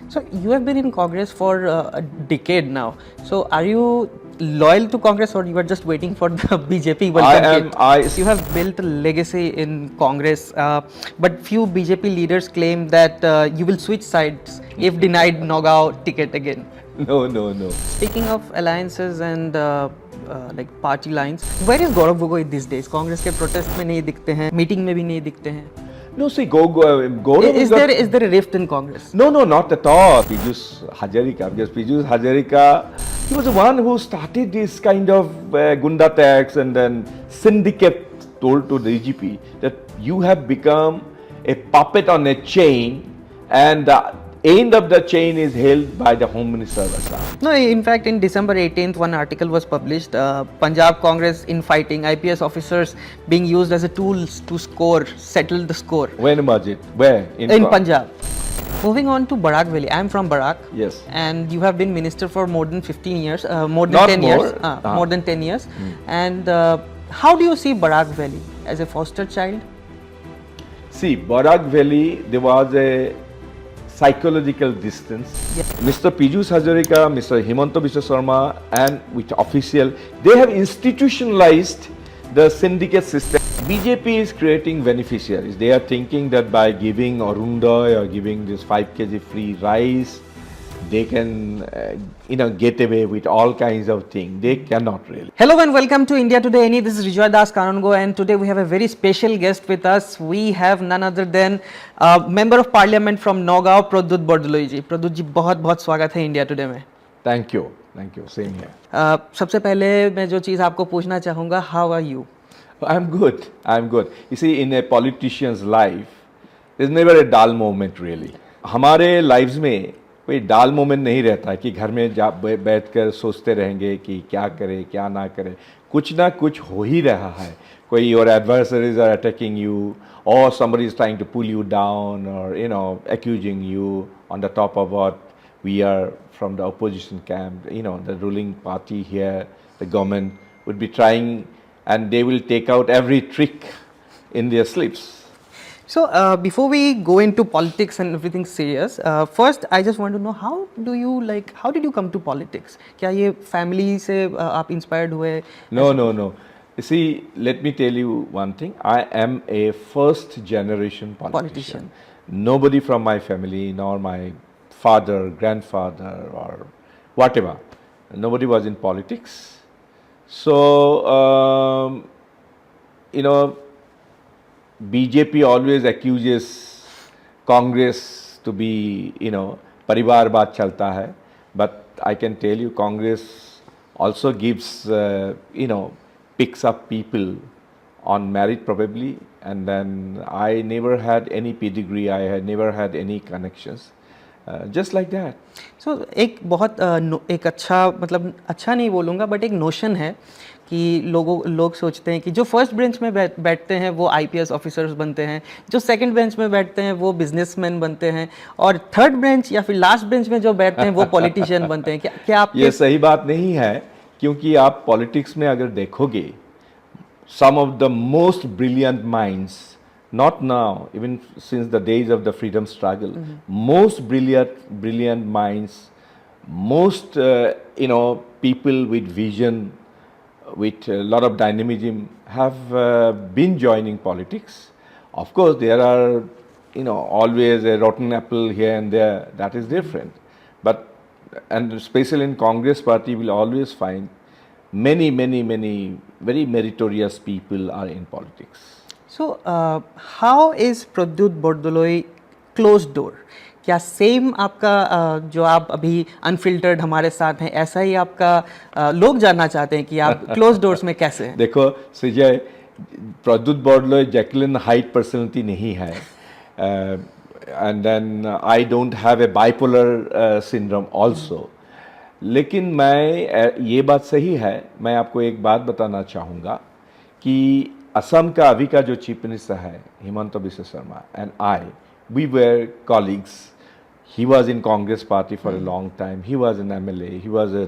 So you have been in Congress for a decade now. So are you loyal to Congress, or you are just waiting for the BJP welcome kit? You have built a legacy in Congress, but few BJP leaders claim that you will switch sides if denied Nagaon ticket again. No. Speaking of alliances and like party lines, where is Gaurav Gogoi these days? Congress के protest में नहीं दिखते हैं, meeting में भी नहीं दिखते हैं. No, see, Gaurav Is there a rift in Congress? No, not at all. Pijush Hazarika, because Pijush Hazarika, he was the one who started this kind of gunda tax, and then Syndicate told to the DGP that you have become a puppet on a chain, and the end of the chain is held by the Home Minister of Assam. No, in fact, in December 18th, one article was published, Punjab Congress infighting, IPS officers being used as a tool to settle the score. When was it? Where? In Punjab. Moving on to Barak Valley. I am from Barak. Yes. And you have been minister for more than 15 years, more than Not 10 more. years. More than 10 years. And how do you see Barak Valley? As a foster child? See, Barak Valley, there was a psychological distance. Yeah. Mr. Pijush Hazarika, Mr. Himanta Biswa Sarma, and with official, they have institutionalized the syndicate system. BJP is creating beneficiaries. They are thinking that by giving Arundoy or giving this 5 kg free rice, they can, get away with all kinds of things. They cannot really. Hello and welcome to IndiaTodayNE. This is Rijoy Das Kanungo, and today we have a very special guest with us. We have none other than Member of Parliament from Nagaon, Pradyut Bordoloi ji. Pradyut ji, बहुत स्वागत है India today में. Thank you. Same here. सबसे पहले मैं जो चीज़ आपको पूछना चाहूँगा, how are you? I'm good. You see, in a politician's life, there's never a dull moment really. हमारे lives में कोई डाल मोमेंट नहीं रहता है कि घर में बैठकर सोचते रहेंगे कि क्या करें क्या ना करें. कुछ ना कुछ हो ही रहा है. कोई your adversaries are attacking you, or somebody is trying to pull you down, or accusing you. On the top of what, we are from the opposition camp, the ruling party here, the government would be trying, and they will take out every trick in their sleeves. So before we go into politics and everything serious, first I just want to know how did you come to politics? क्या ये family से आप inspired हुए? No. You see, let me tell you one thing. I am a first generation politician. Nobody from my family, nor my father, grandfather, or whatever, nobody was in politics. So, BJP always accuses Congress to be, parivar baat chalta hai. But I can tell you, Congress also gives, picks up people on merit probably. And then I never had any pedigree, I had never had any connections. Just like that. So एक अच्छा, मतलब अच्छा नहीं बोलूँगा, but एक notion है कि लोग सोचते हैं कि जो फर्स्ट बेंच में बैठते हैं वो आईपीएस ऑफिसर्स बनते हैं, जो सेकंड बेंच में बैठते हैं वो बिजनेसमैन बनते हैं, और थर्ड बेंच या फिर लास्ट बेंच में जो बैठते हैं वो पॉलिटिशियन बनते हैं. क्या आप ये सही बात नहीं है, क्योंकि आप पॉलिटिक्स में अगर देखोगे, some of the most brilliant minds, not now, even since the days of the freedom struggle, most brilliant minds, most people with vision, with a lot of dynamism have been joining politics. Of course, there are always a rotten apple here and there. That is different, and especially in Congress party, will always find many very meritorious people are in politics. So how is Pradyut Bordoloi closed door? क्या same आपका जो आप अभी unfiltered हमारे साथ हैं, ऐसा ही आपका लोग जानना चाहते हैं कि आप क्लोज डोर्स में कैसे हैं? देखो Sujay, Pradyut Bordoloi Jacqueline height personality नहीं है, and then I don't have a bipolar syndrome also. लेकिन मैं ये बात सही है, मैं आपको एक बात बताना चाहूँगा कि असम का अभी का जो चीफ मिनिस्टर है Himanta Biswa Sharma and I, we were colleagues. He was in Congress party for a long time. He was an MLA. He was a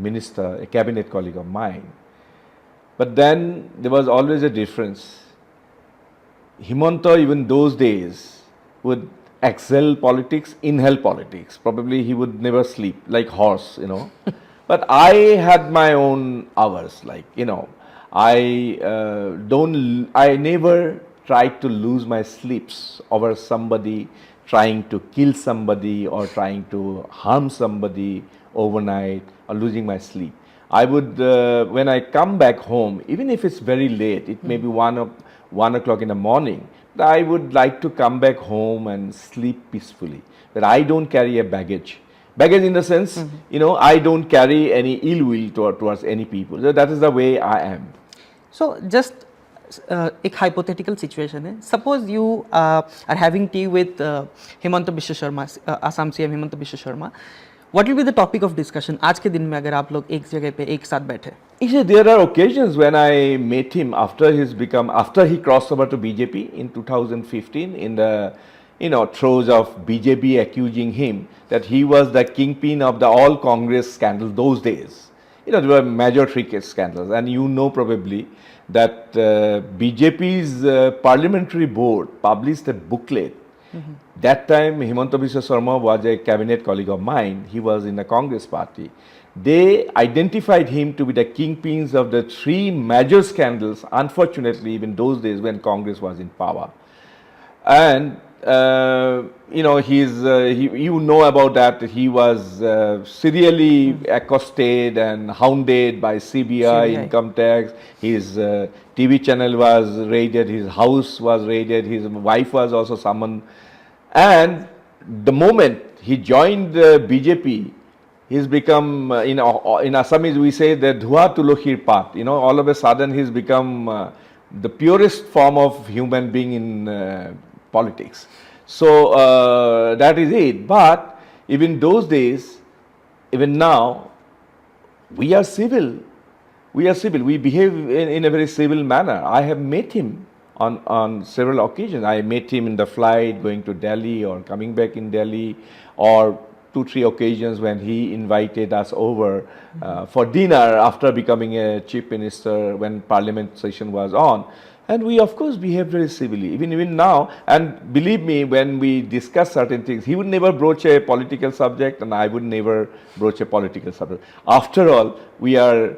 minister, a cabinet colleague of mine. But then there was always a difference. Himanta, even those days, would excel politics, inhale politics. Probably he would never sleep like horse, But I had my own hours, like, I never tried to lose my sleeps over somebody trying to kill somebody or trying to harm somebody overnight or losing my sleep. I would, when I come back home, even if it's very late, it may be 1 o'clock in the morning, I would like to come back home and sleep peacefully. That I don't carry a baggage. Baggage in the sense, I don't carry any ill will towards any people. So that is the way I am. So just एक hypothetical situation है. Suppose you are having tea with Himanta Biswa Sarma, Assam CM Himanta Biswa Sarma. What will be the topic of discussion? आज के दिन में अगर आप लोग एक जगह पे एक साथ बैठे. There are occasions when I met him after he crossed over to BJP in 2015 in the throes of BJP accusing him that he was the kingpin of the all Congress scandal those days. There were major three scandals, and probably that BJP's parliamentary board published a booklet. That time Himanta Biswa Sarma was a cabinet colleague of mine. He was in the Congress party. They identified him to be the kingpins of the three major scandals, unfortunately, even those days when Congress was in power. And you know about that. He was serially accosted and hounded by CBI, income tax. His TV channel was raided, his house was raided, his wife was also summoned. And the moment he joined BJP, he's become, in Assamese we say the Dhua Tulokhir Path. All of a sudden he's become the purest form of human being in politics. So that is it. But even those days, even now, we are civil. We behave in a very civil manner. I have met him on several occasions. I met him in the flight going to Delhi or coming back in Delhi, or 2-3 occasions when he invited us over for dinner after becoming a chief minister when parliament session was on. And we, of course, behave very civilly, even now. And believe me, when we discuss certain things, he would never broach a political subject, and I would never broach a political subject. After all, we are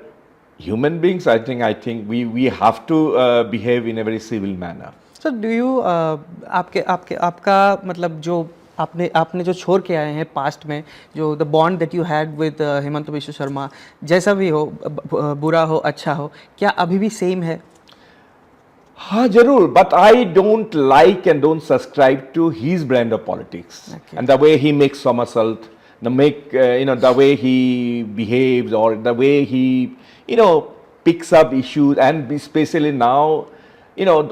human beings. I think we have to behave in a very civil manner. So, do you आपका मतलब जो आपने जो छोड़ के आए हैं past में, जो the bond that you had with Himanta Biswa Sharma, जैसा भी हो, बुरा हो अच्छा हो, क्या अभी भी सेम है? हाँ जरूर, but I don't like and don't subscribe to his brand of politics. Okay. And the way he makes somersault, the way he behaves, or the way he picks up issues, and especially now,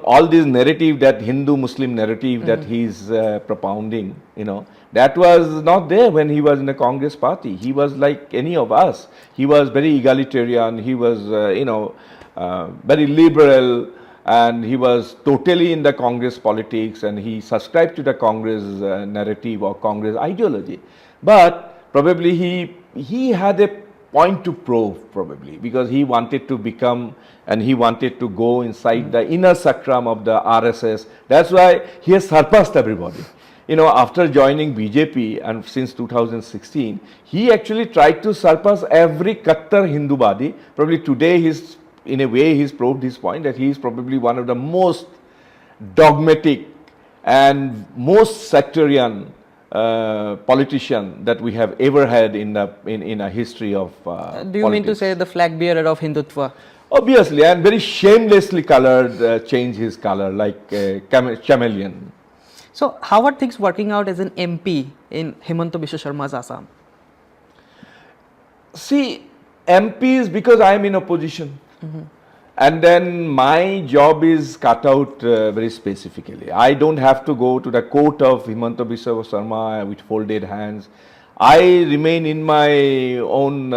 all this narrative, that Hindu-Muslim narrative that he's propounding, that was not there when he was in the Congress party. He was like any of us. He was very egalitarian. He was, very liberal. And he was totally in the Congress politics, and he subscribed to the Congress narrative or Congress ideology. But probably he had a point to prove, probably, because he wanted to become, and he wanted to go inside the inner sacrum of the RSS. That's why he has surpassed everybody. After joining BJP and since 2016, he actually tried to surpass every Kattar Hindubadi. Probably today in a way, he's proved his point that he is probably one of the most dogmatic and most sectarian politician that we have ever had in a history of Do you politics. mean to say the flag bearer of Hindutva? Obviously, and very shamelessly colored, changed his color like a chameleon. So, how are things working out as an MP in Himanta Biswa Sharma's Assam? See, MPs, because I am in opposition. And then my job is cut out very specifically. I don't have to go to the court of Himanta Biswa Sarma with folded hands. I remain in my own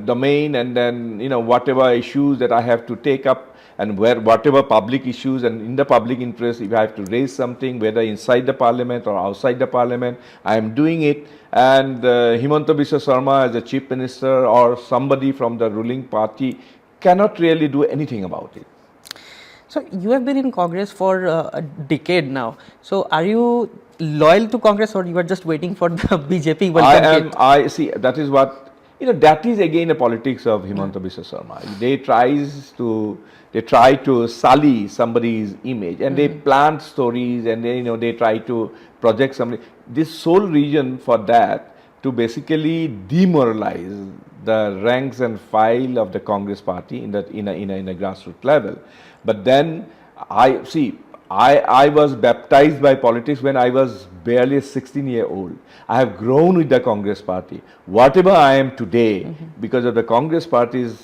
domain, and then whatever issues that I have to take up, and whatever public issues and in the public interest, if I have to raise something, whether inside the parliament or outside the parliament, I am doing it. And Himanta Biswa Sarma as a chief minister or somebody from the ruling party cannot really do anything about it. So you have been in Congress for a decade now. So are you loyal to Congress, or you are just waiting for the BJP welcome kit? I see, that is what, that is again the politics of Himanta Biswa Sarma. They try to sully somebody's image, and they plant stories, and they try to project somebody. This sole reason for that, to basically demoralize the ranks and file of the Congress party in a grassroots level. But then I was baptized by politics when I was barely a 16-year-old. I have grown with the Congress party. Whatever I am today, because of the Congress party's,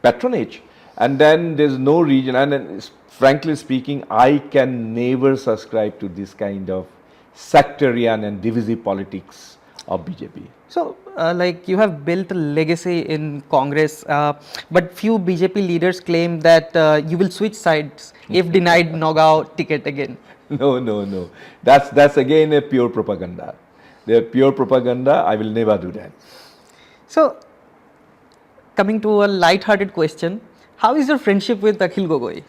patronage. And then there's no reason, and then, frankly speaking, I can never subscribe to this kind of sectarian and divisive politics of BJP. So, like, you have built a legacy in Congress, but few BJP leaders claim that you will switch sides if denied Nagaon ticket again. No. That's again a pure propaganda. They're pure propaganda. I will never do that. So, coming to a light-hearted question, how is your friendship with Akhil Gogoi?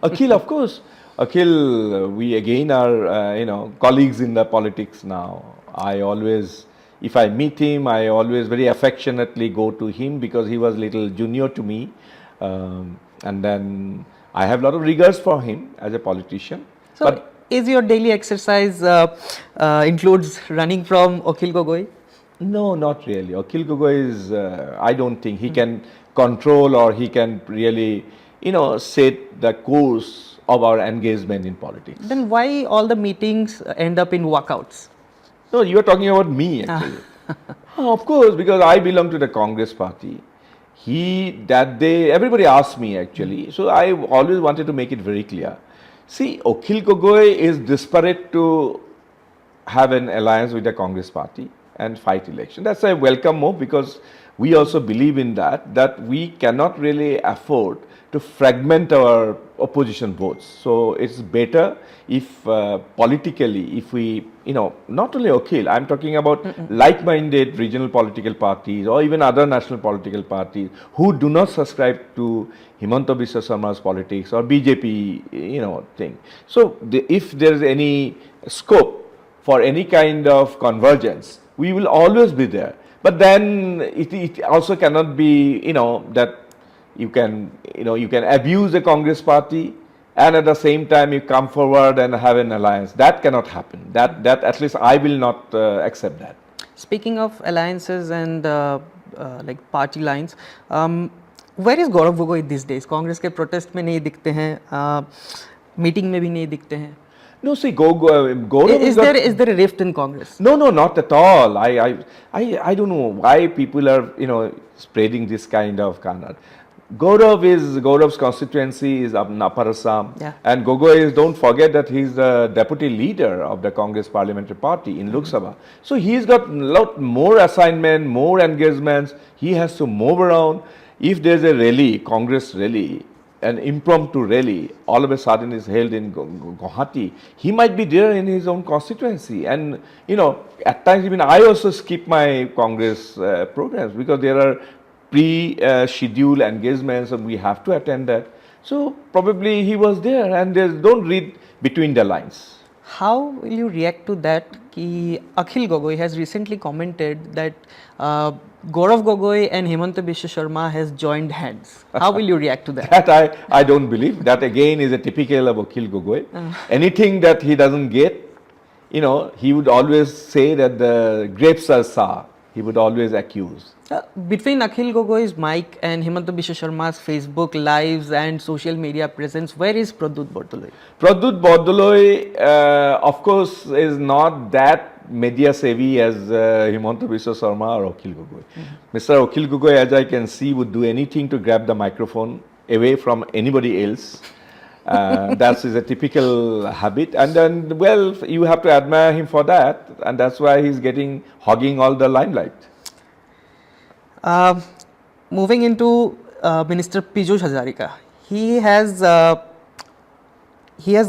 Akhil, of course. Akhil, we again are, colleagues in the politics now. I always, if I meet him, I always very affectionately go to him because he was little junior to me. And then I have a lot of regards for him as a politician. So, but is your daily exercise includes running from Akhil Gogoi? no, not really. Akhil Gogoi is, I don't think he can control, or he can really, set the course of our engagement in politics. Then why all the meetings end up in walkouts? No, you are talking about me actually. Of course, because I belong to the Congress party. That day, everybody asked me actually. So I always wanted to make it very clear. See, Akhil Gogoi is desperate to have an alliance with the Congress party and fight election. That's a welcome move, because we also believe in that we cannot really afford to fragment our opposition votes. So it's better if politically, if we, not only Akhil, I'm talking about like-minded regional political parties or even other national political parties who do not subscribe to Himanta Biswa Sarma's politics or BJP, thing. So if there is any scope for any kind of convergence, we will always be there. But then it also cannot be, that you can abuse the Congress party and at the same time you come forward and have an alliance. That cannot happen. That at least I will not accept that. Speaking of alliances and like party lines, where is Gaurav Gogoi these days? Congress के protest में नहीं दिखते हैं, meeting में भी नहीं दिखते हैं. No, see, Gaurav is there a rift in Congress? No, not at all. I don't know why people are spreading this kind of canard. Gaurav's constituency is up in Upper Assam, and Gogoi is, don't forget that he's the deputy leader of the Congress parliamentary party in Lok Sabha. So he's got a lot more assignment, more engagements. He has to move around. If there's a rally, Congress rally, an impromptu rally, all of a sudden is held in Guwahati, he might be there in his own constituency. And, at times even I also skip my Congress programs because there are pre-scheduled engagements and we have to attend that. So probably he was there, and don't read between the lines. How will you react to that? Ki Akhil Gogoi has recently commented that Gaurav Gogoi and Himanta Biswa Sarma has joined hands. How will you react to that? That I don't believe. That again is a typical of Akhil Gogoi. Anything that he doesn't get, he would always say that the grapes are sour. He would always accuse. Between Akhil Gogoi's mic and Himanta Biswa Sarma's Facebook lives and social media presence, where is Pradyut Bordoloi? Pradyut Bordoloi, of course, is not that media savvy as Himanta Biswa Sarma or Akhil Gogoi. Mr. Akhil Gogoi, as I can see, would do anything to grab the microphone away from anybody else. That is a typical habit, and then, well, you have to admire him for that, and that's why he's hogging all the limelight. Moving into Minister Pijush Hazarika, he has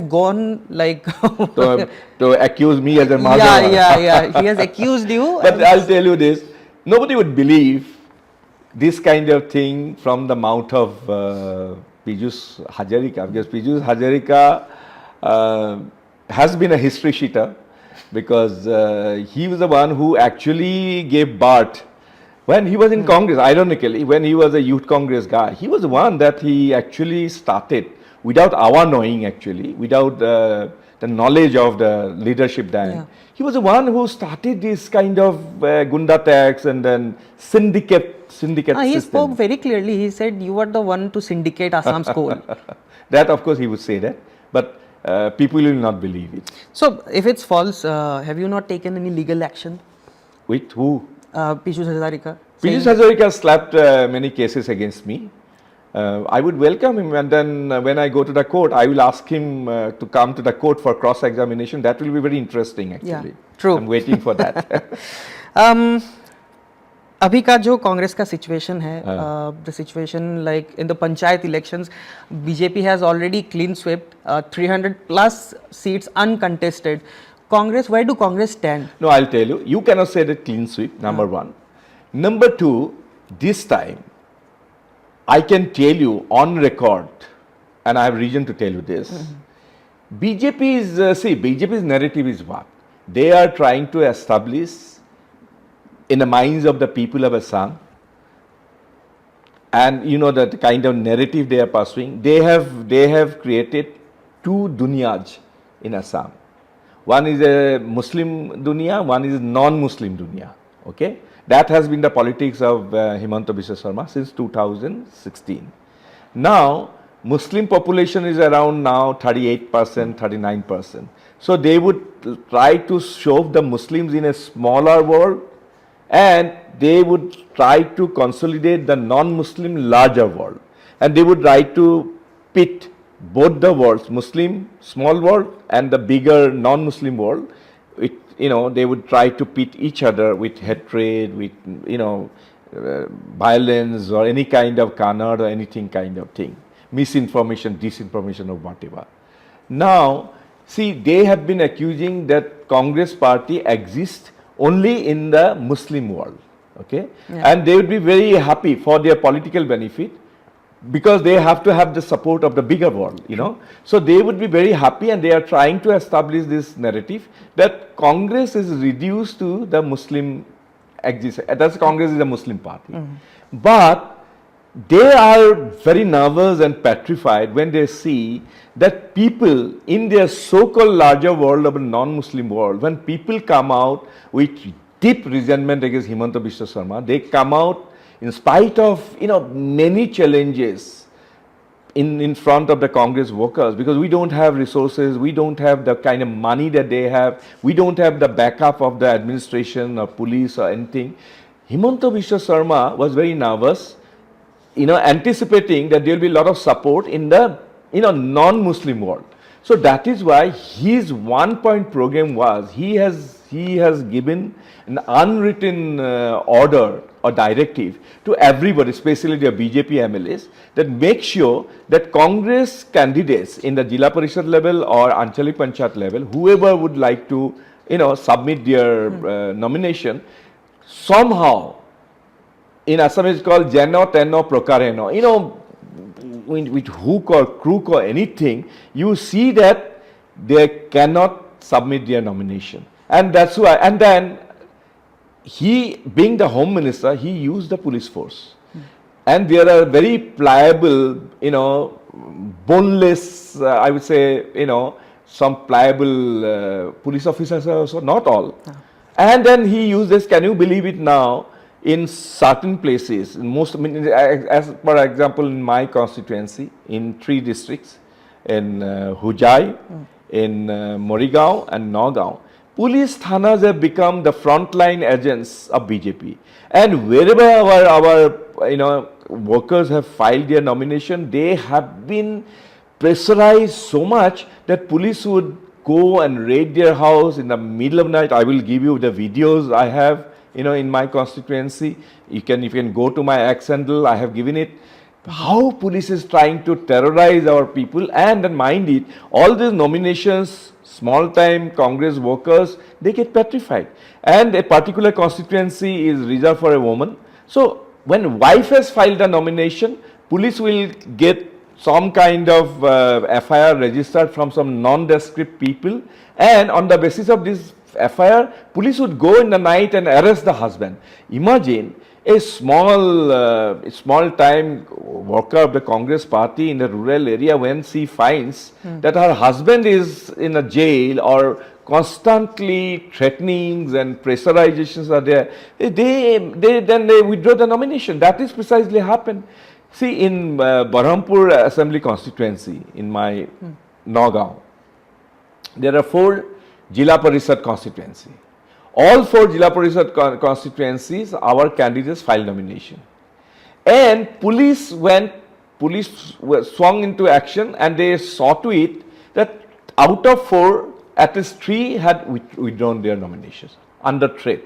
gone like to accuse me as a mother. Yeah. He has accused you. But I'll tell you this: nobody would believe this kind of thing from the mouth of Pijush Hazarika, because Pijush Hazarika has been a history sheeter, because he was the one who actually gave birth when he was in Congress. Ironically, when he was a youth Congress guy, he was the one that he actually started without our knowing, actually, without the knowledge of the leadership then. Yeah. He was the one who started this kind of gunda tax and then syndicate He system. spoke very clearly. He said, "You are the one to syndicate Assam's coal." That, of course, he would say that, but people will not believe it. So, if it's false, have you not taken any legal action? With who? Pijush Hazarika. Pijush saying- Hazarika slapped many cases against me. I would welcome him, and then when I go to the court, I will ask him to come to the court for cross-examination. That will be very interesting, actually. Yeah, true. I'm waiting for that. अभी का जो कांग्रेस का situation है, the situation like in the panchayat elections, BJP has already clean swept 300 plus seats uncontested. Congress, where do Congress stand? No, I'll tell you. You cannot say that clean sweep, number one. Number two, this time, I can tell you on record, and I have reason to tell you this. BJP is, BJP's narrative is what? They are trying to establish in the minds of the people of Assam, and you know that kind of narrative they are pursuing. They have created two dunyas in Assam. One is a Muslim dunya, one is non-Muslim dunya. Okay, that has been the politics of Himanta Biswa Sarma since 2016. Now, Muslim population is around now 38%, 39%. So they would try to shove the Muslims in a smaller world, and they would try to consolidate the non-Muslim larger world, and they would try to pit both the worlds, Muslim small world and the bigger non-Muslim world. They would try to pit each other with hatred, with violence or any kind of canard or anything kind of thing, misinformation, disinformation or whatever. Now, see, they have been accusing that Congress party exists only in the Muslim world, okay? Yeah. And they would be very happy for their political benefit, because they have to have the support of the bigger world, So they would be very happy, and they are trying to establish this narrative that Congress is reduced to the Muslim existence. That's Congress is a Muslim party. But they are very nervous and petrified when they see that people in their so-called larger world of a non-Muslim world, when people come out with deep resentment against Himanta Biswa Sarma, they come out in spite of many challenges in front of the Congress workers, because we don't have resources, we don't have the kind of money that they have, we don't have the backup of the administration or police or anything. Himanta Biswa Sarma was very nervous, anticipating that there will be a lot of support in the non-Muslim world. So that is why his one-point program was he has given an unwritten order or directive to everybody, especially the BJP MLAs, that make sure that Congress candidates in the Jila Parishad level or Anchalik Panchayat level, whoever would like to, submit their nomination, somehow, in Assam it's called Jeno Teno Prokareno, with hook or crook or anything, you see that they cannot submit their nomination. And that's why, and then he, being the Home Minister, he used the police force. And there are very pliable, boneless, I would say, some pliable police officers also, not all. And then he used this, can you believe it now, in certain places, as for example, in my constituency, in 3 districts, in Hujai, in Morigao and Nagaon, police thanas have become the frontline agents of BJP. And wherever our workers have filed their nomination, they have been pressurized so much that police would go and raid their house in the middle of the night. I will give you the videos I have, in my constituency. You can go to my X handle, I have given it. How police is trying to terrorize our people, and then mind it, all these nominations, small-time Congress workers, they get petrified. And a particular constituency is reserved for a woman. So when wife has filed a nomination, police will get some kind of FIR registered from some nondescript people, and on the basis of this FIR, police would go in the night and arrest the husband. Imagine a small time worker of the Congress party in a rural area, when she finds that her husband is in a jail or constantly threatenings and pressurizations are there, they withdraw the nomination. That is precisely happened. See, in Berhampur Assembly constituency in my Nagaon, there are 4 Jila Parishad constituency. All 4 Jila Parishad constituencies, our candidates filed nomination. And police were swung into action, and they saw to it that out of 4, at least 3 had withdrawn their nominations under threat,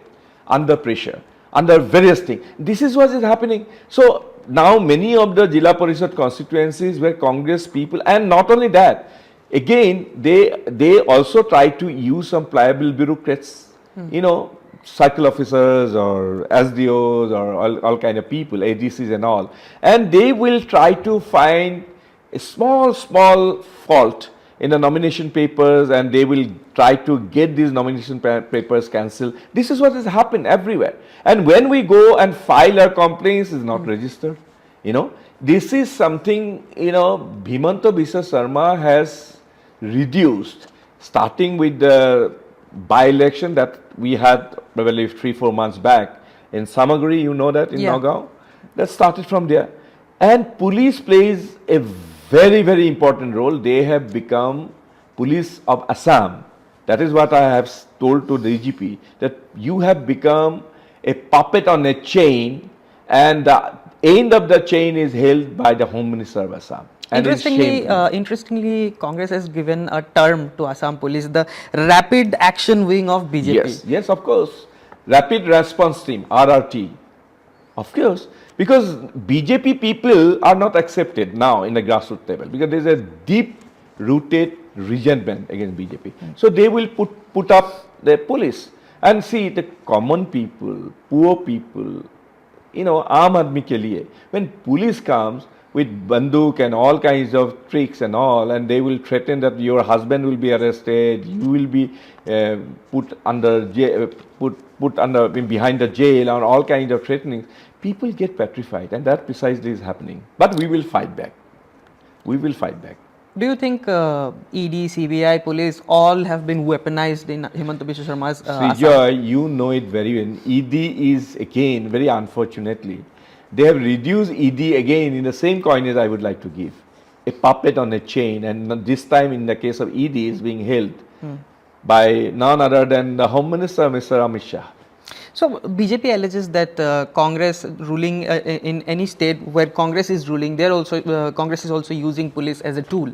under pressure, under various things. This is what is happening. So now many of the Jila Parishad constituencies were Congress people, and not only that, again they also try to use some pliable bureaucrats, you know, cycle officers or SDOs or all kind of people, ADCs and all, and they will try to find a small fault in the nomination papers, and they will try to get these nomination papers cancelled. This is what has happened everywhere. And when we go and file our complaints, it's not registered. You know, this is something, you know, Himanta Biswa Sarma has reduced, starting with the by-election that we had, I believe, 3-4 months back in Samagri, you know that, in Nagaon. That started from there. And police plays a very important role. They have become police of Assam. That is what I have told to the DGP, that you have become a puppet on a chain, and the end of the chain is held by the Home Minister of Assam. Interestingly, Congress has given a term to Assam Police, the Rapid Action Wing of BJP. Yes, of course. Rapid Response Team, RRT. Of course, because BJP people are not accepted now in the grassroots level, because there is a deep-rooted resentment against BJP. So they will put up the police. And see, the common people, poor people, you know, aam aadmi ke liye, when police comes with banduk and all kinds of tricks and all, and they will threaten that your husband will be arrested, you will be put under behind the jail, and all kinds of threatenings, people get petrified, and that precisely is happening. But we will fight back. We will fight back. Do you think ED, CBI, police, all have been weaponized in Himanta Biswa Sarma's Srijoy, you know it very well. ED is, again, very unfortunately, they have reduced ED again in the same coinage I would like to give. A puppet on a chain, and this time in the case of ED is being held by none other than the Home Minister, Mr. Amit Shah. So BJP alleges that Congress ruling in any state where Congress is ruling, there also Congress is also using police as a tool.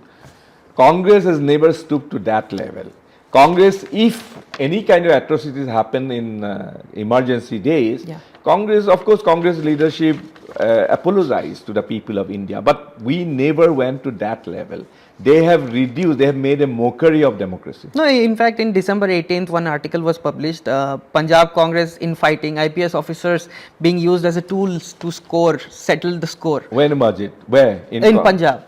Congress has never stooped to that level. Congress, if any kind of atrocities happen in emergency days, Congress, of course, Congress leadership apologized to the people of India, but we never went to that level. They have reduced, they have made a mockery of democracy. No, in fact, in December 18th, one article was published, Punjab Congress infighting, IPS officers being used as a tool to settle the score. When was it? Where? In Punjab.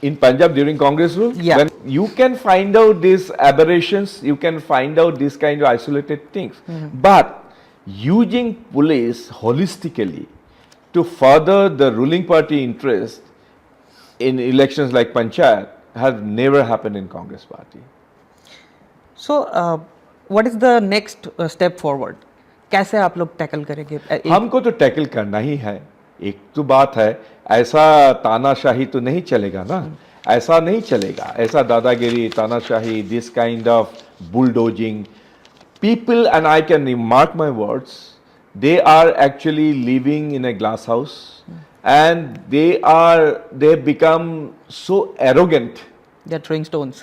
In Punjab during Congress rule? Yeah. When you can find out these aberrations, you can find out these kind of isolated things. But using police holistically to further the ruling party interest in elections like Panchayat has never happened in Congress party. So, what is the next step forward? कैसे आप लोग tackle करेंगे? हमको तो tackle करना ही है. एक तो बात है, ऐसा तानाशाही तो नहीं चलेगा ना, ऐसा नहीं चलेगा, ऐसा दादागिरी, तानाशाही, this kind of bulldozing. People, and I can mark my words, they are actually living in a glass house, and they have become so arrogant. They are throwing stones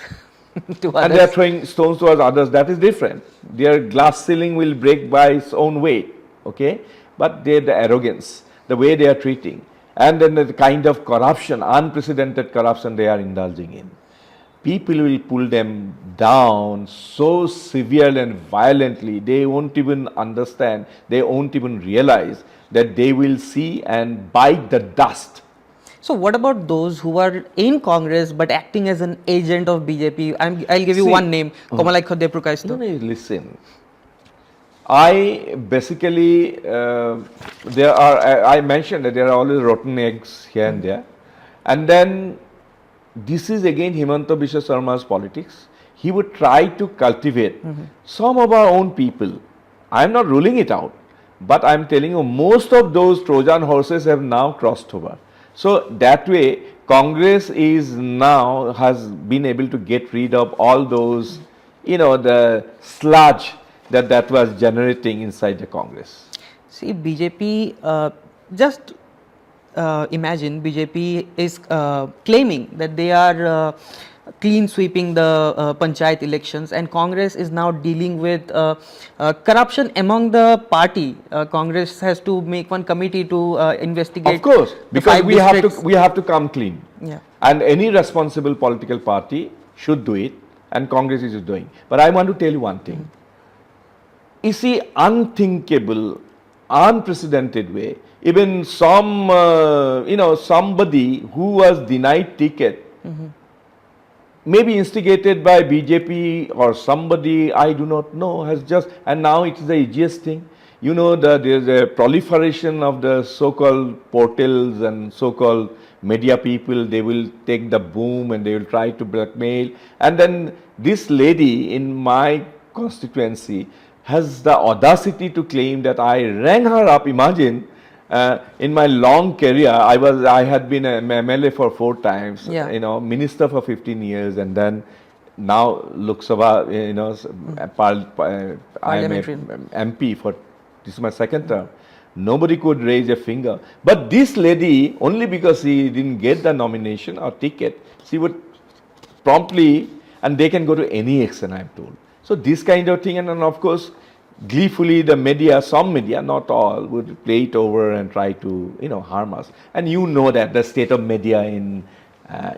to others. And they are throwing stones towards others. That is different. Their glass ceiling will break by its own weight, okay? But the arrogance, the way they are treating, and then the kind of corruption, unprecedented corruption they are indulging in. People will pull them down so severely and violently, they won't even understand, they won't even realize that they will see and bite the dust. So what about those who are in Congress but acting as an agent of BJP? I'll give you See, one name, Komalai Khodepurkaisto. No, listen. I basically, there are, I mentioned that there are always rotten eggs here and there. And then this is again Himanta Biswa Sarma's politics. He would try to cultivate some of our own people. I am not ruling it out, but I am telling you most of those Trojan horses have now crossed over. So that way Congress is now has been able to get rid of all those, the sludge that was generating inside the Congress. See, BJP, just imagine BJP is claiming that they are clean sweeping the panchayat elections, and Congress is now dealing with corruption among the party. Congress has to make one committee to investigate. Of course, because we have to come clean. Yeah. And any responsible political party should do it, and Congress is doing. But I want to tell you one thing. You see, unthinkable, unprecedented way, even some, somebody who was denied ticket, maybe instigated by BJP or somebody, I do not know, has just, and now it is the easiest thing. There's a proliferation of the so-called portals and so-called media people. They will take the boom and they will try to blackmail. And then this lady in my constituency has the audacity to claim that I rang her up. Imagine, in my long career, I had been an MLA for 4 times, minister for 15 years, and then now Lok Sabha, I am a MP for, this is my 2nd term. Nobody could raise a finger. But this lady, only because she didn't get the nomination or ticket, she would promptly, and they can go to any action, I am told. So this kind of thing, and then of course, gleefully the media, some media, not all, would play it over and try to, harm us. And that the state of media in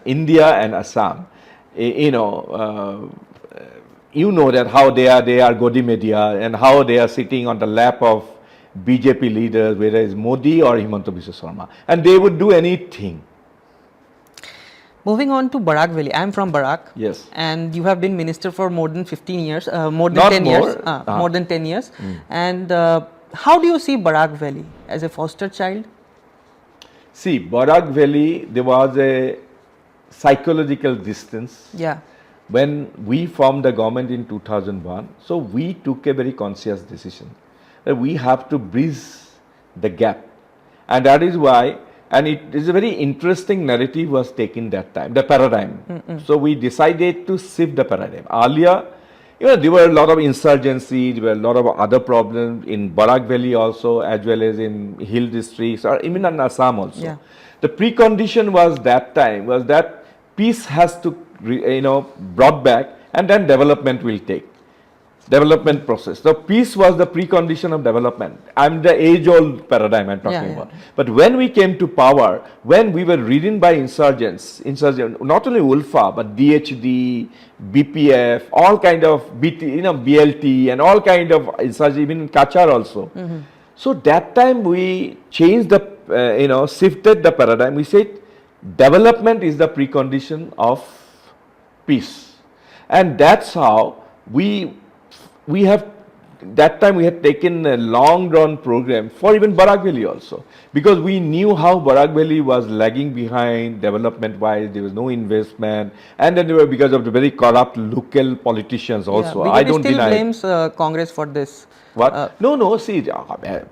India and Assam, that how they are Godi media and how they are sitting on the lap of BJP leaders, whether it's Modi or Himanta Biswa Sarma, and they would do anything. Moving on to Barak Valley. I am from Barak. Yes. And you have been minister for more than 15 years, more than 10 years. More than 10 years. And how do you see Barak Valley as a foster child? See, Barak Valley, there was a psychological distance. Yeah. When we formed the government in 2001, so we took a very conscious decision that we have to bridge the gap. And that is why, and it is a very interesting narrative was taken that time, the paradigm. So we decided to shift the paradigm. Earlier, there were a lot of insurgency, there were a lot of other problems in Barak Valley also, as well as in hill districts, or even in Assam also. Yeah. The precondition was that time, was that peace has to, brought back, and then development will take. Development process. So peace was the precondition of development. I'm the age-old paradigm I'm talking about. But when we came to power, when we were ridden by insurgents, not only ULFA, but DHD, BPF, all kind of BLT, and all kind of insurgents, even in Kachar also. So that time we changed the, shifted the paradigm. We said development is the precondition of peace, and that's how we have, that time we had taken a long drawn program for even Barak Valley also, because we knew how Barak Valley was lagging behind development wise. There was no investment, and then there were, because of the very corrupt local politicians also. BJP I don't still deny blames Congress for this. What? No, see,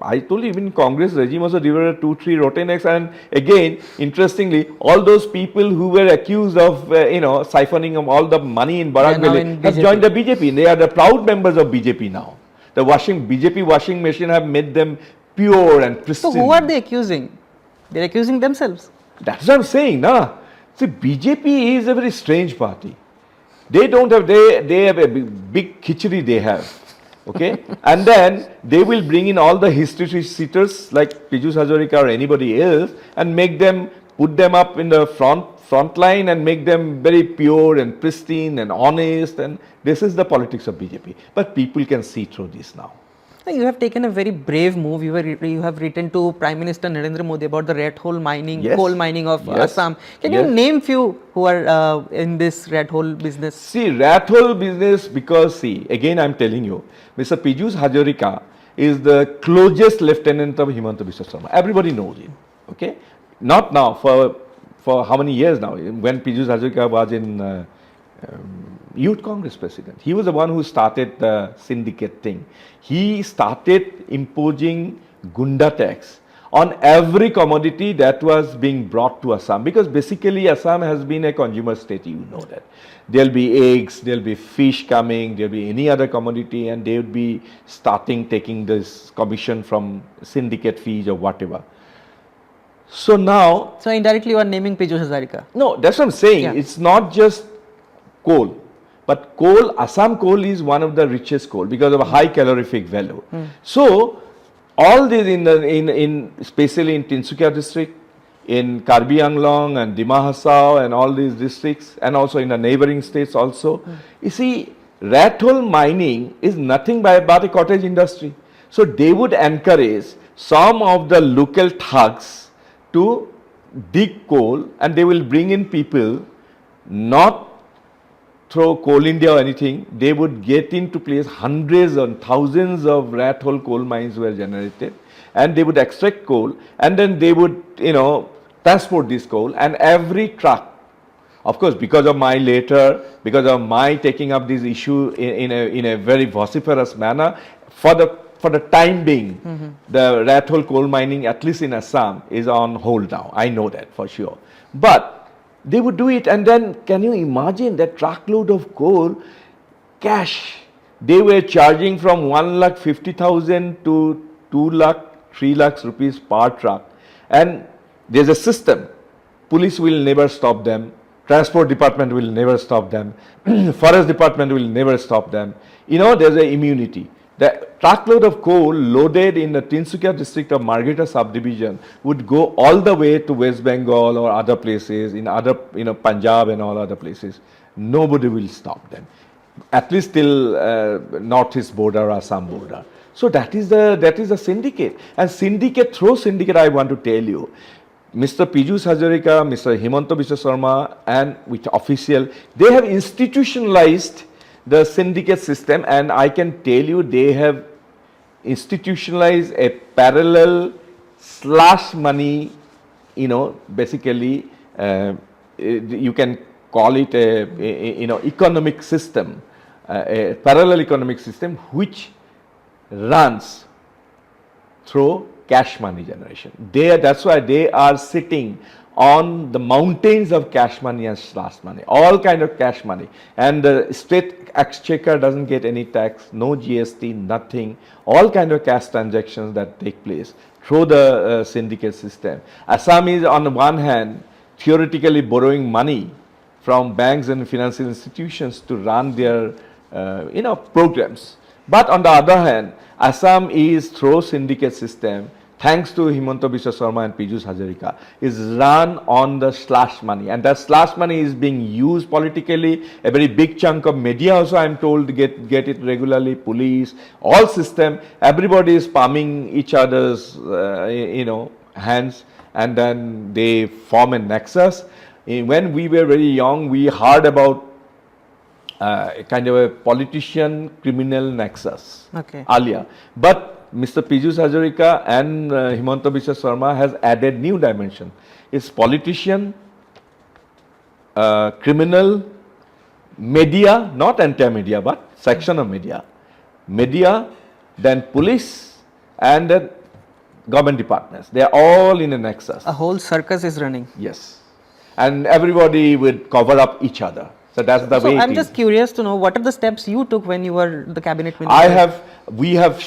I told you, even Congress regime also, there were 2-3 rotten eggs, and again, interestingly, all those people who were accused of, siphoning of all the money in Barak Valley have joined the BJP. They are the proud members of BJP now. The BJP washing machine have made them pure and pristine. So who are they accusing? They're accusing themselves. That's what I'm saying, nah. See, BJP is a very strange party. They don't have, they have a big khichdi they have. Okay, and then they will bring in all the history seaters like Pijush, Hazarika or anybody else, and make them, put them up in the front line and make them very pure and pristine and honest, and this is the politics of BJP. But people can see through this now. You have taken a very brave move. You have written to Prime Minister Narendra Modi about the red hole mining, Yes. coal mining of Yes. Assam. Can Yes. you name few who are in this red hole business? See, rat hole business, because see, again I'm telling you, Mr. Pijush Hazarika is the closest lieutenant of Himanta Biswa Sarma. Everybody knows him, okay? Not now, for how many years now? When Pijush Hazarika was in Youth Congress president. He was the one who started the Syndicate thing. He started imposing Gunda tax on every commodity that was being brought to Assam, because basically Assam has been a consumer state, you know that. There'll be eggs, there'll be fish coming, there'll be any other commodity, and they would be starting taking this commission from syndicate fees or whatever. So now, So indirectly you are naming Pijush Hazarika. no, that's what I'm saying. Yeah. It's not just coal, but coal, Assam coal is one of the richest coal because of a high calorific value. So all these in especially in Tinsukia district, in Karbi Anglong and Dima Hasao and all these districts, and also in the neighboring states also, you see, rat hole mining is nothing but a cottage industry. So they would encourage some of the local thugs to dig coal, and they will bring in people, not through Coal India or anything. They would get into place, hundreds and thousands of rat hole coal mines were generated, and they would extract coal, and then they would, transport this coal, and every truck, of course, because of my taking up this issue in a very vociferous manner, for the time being, the rat hole coal mining, at least in Assam, is on hold now. I know that for sure. But they would do it, and then can you imagine that truckload of coal, cash? They were charging from 1,50,000 to 2 lakh, 3 lakhs rupees per truck. And there's a system. Police will never stop them. Transport department will never stop them. Forest department will never stop them. There's an immunity. The truckload of coal loaded in the Tinsukia district of Margeta subdivision would go all the way to West Bengal or other places, in other, Punjab and all other places. Nobody will stop them, at least till northeast border or Assam border. So that is the syndicate. And through syndicate, I want to tell you, Mr. Pijush Hazarika, Mr. Himanta Biswa Sarma, and with official, they have institutionalized the syndicate system, and I can tell you they have institutionalized a parallel slash money, basically you can call it a economic system, a parallel economic system which runs through cash money generation. That's why they are sitting on the mountains of cash money and slash money, all kind of cash money. And the state exchequer doesn't get any tax, no GST, nothing, all kind of cash transactions that take place through the syndicate system. Assam is on the one hand theoretically borrowing money from banks and financial institutions to run their programs. But on the other hand, Assam is through syndicate system, thanks to Himanta Biswa Sarma and Pijush Hazarika, is run on the slash money, and that slash money is being used politically. A very big chunk of media also, I am told, get it regularly. Police, all system, everybody is palming each other's hands, and then they form a nexus. When we were very young, we heard about a kind of a politician criminal nexus earlier, but Mr. Pijush Hazarika and Himanta Biswa Sarma has added new dimension. It's politician, criminal, media, not entire media, but section of media, then police, and then government departments. They are all in a nexus. A whole circus is running. Yes, and everybody would cover up each other. So that's the way. So I'm just curious to know, what are the steps you took when you were the cabinet minister? We have.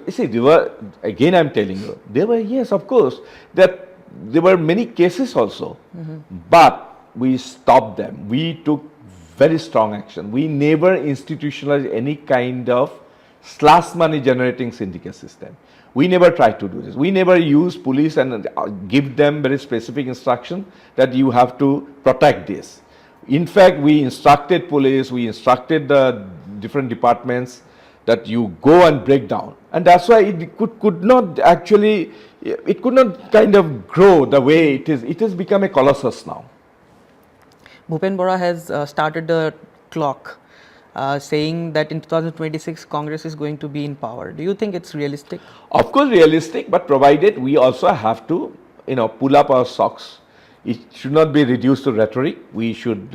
See, there were, again I'm telling you, there were, yes, of course, that there were many cases also, but we stopped them. We took very strong action. We never institutionalized any kind of slash money generating syndicate system. We never tried to do this. We never use police and give them very specific instruction that you have to protect this. In fact, we instructed police, we instructed the different departments that you go and break down. and that's why it could not actually, it could not kind of grow the way it is. It has become a colossus now. Bhupen Bora has started the clock, saying that in 2026 Congress is going to be in power. Do you think it's realistic? Of course, realistic, but provided we also have to, pull up our socks. It should not be reduced to rhetoric. We should,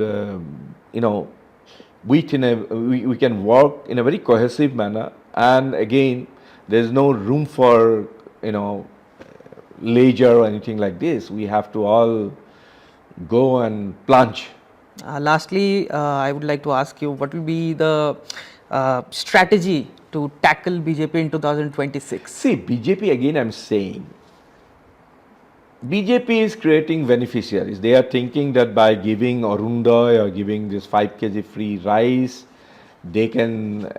we can work in a very cohesive manner. And again, there's no room for, leisure or anything like this. We have to all go and plunge. Lastly, I would like to ask you, what will be the strategy to tackle BJP in 2026? See, BJP, again I'm saying, BJP is creating beneficiaries. They are thinking that by giving Arundoy or giving this 5 kg free rice, they can,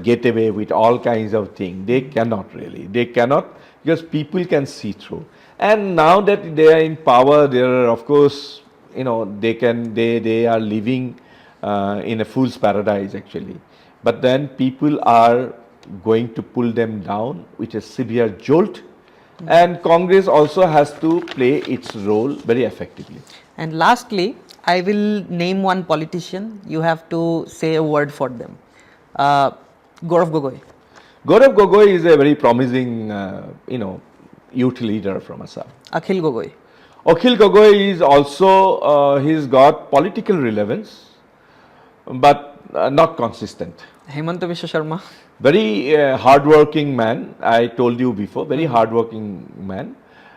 get away with all kinds of things. They cannot really. They cannot, because people can see through. And now that they are in power, they are, of course, they are living in a fool's paradise actually. But then people are going to pull them down with a severe jolt. And Congress also has to play its role very effectively. And lastly, I will name one politician. You have to say a word for them. Gaurav Gogoi. Gaurav Gogoi is a very promising, youth leader from Assam. Akhil Gogoi. Akhil Gogoi is also, he's got political relevance, but not consistent. Himanta Biswa Sharma. Very hardworking man, I told you before, very hardworking man,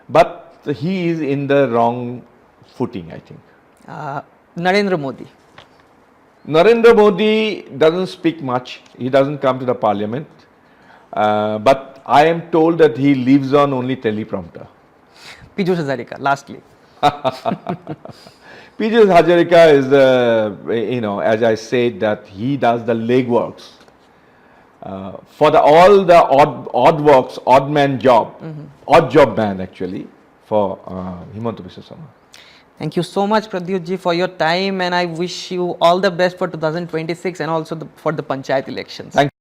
but he is in the wrong footing, I think. Narendra Modi. Narendra Modi doesn't speak much, he doesn't come to the parliament, but I am told that he lives on only teleprompter. Pijush Hazarika, lastly. Pijush Hazarika is, as I said, that he does the legworks. For all the odd works, odd man job, odd job man actually, for Himanta Biswa Sharma. Thank you so much, Pradyut ji, for your time, and I wish you all the best for 2026 and also for the Panchayat elections. Thank you.